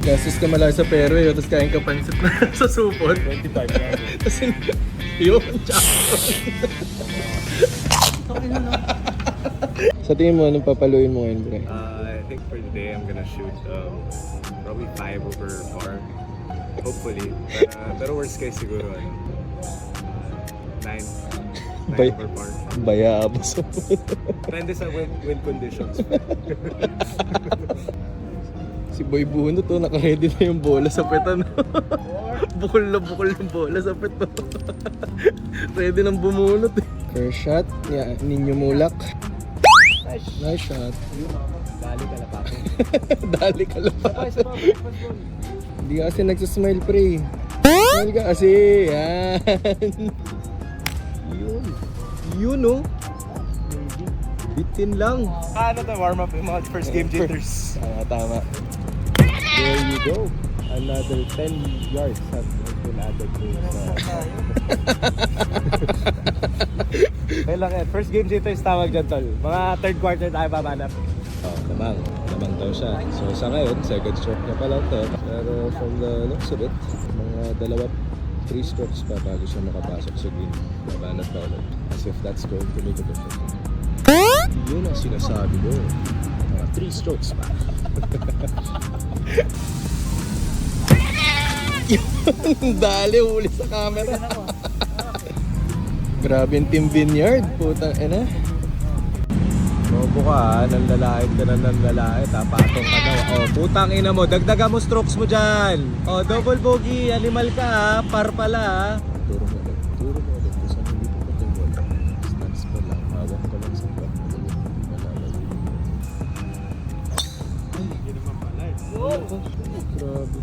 Gastos ka malaki sa pero eh, tapos kain ka pansit na sa supot. 25 yan. Tapos yun, tsaka. Sa tingin mo, anong papaluin mo ngayon, pre? I think for today I'm gonna shoot probably 5 over par. Hopefully. Pero worst case siguro 9 Bay- over par. Bayabas. Depende sa wind conditions. Si Boy Bunot to, naka-ready na yung bola sa petan. Bukol na bukol yung bola sa petan. Ready nang bumunot eh. First shot, Ninyo Mulak. Nice shot. Dali ka na pa. Dali ka lang pa. Hindi ka kasi nagsasmile, pre. Smile ka kasi. Yan. Yun. Yun, oh. Bitin lang. Ano to, warm up yung mga first game jitters. Tama. There you go. Another 10 yards have been added to Kailan yan? First game jitters tawag dyan, tol. Mga third quarter tayo babanap. Oh, lamang daw siya. So sa ngayon, second stroke niya pa lang to. Pero from the looks of it, mga 3 strokes pa bago siya makapasok sa green. Babanat pa ulit. As if that's going to make a difference. Yun ang sinasabi ko. Mga 3 strokes pa. Yun, dali, huli sa camera. Grabe yung Team Vineyard. Putang ina. Bobo ka, nanlalait ka na nanlalait, patong ka daw. Oh, putang ina mo, dagdagan mo strokes mo dyan. Oh, double bogey, animal ka par pala. Turo mo agad. Kung saan hindi po yung bola. Stance pa lang. Hawak ka lang sa back. Hindi naman pala eh. Grabe.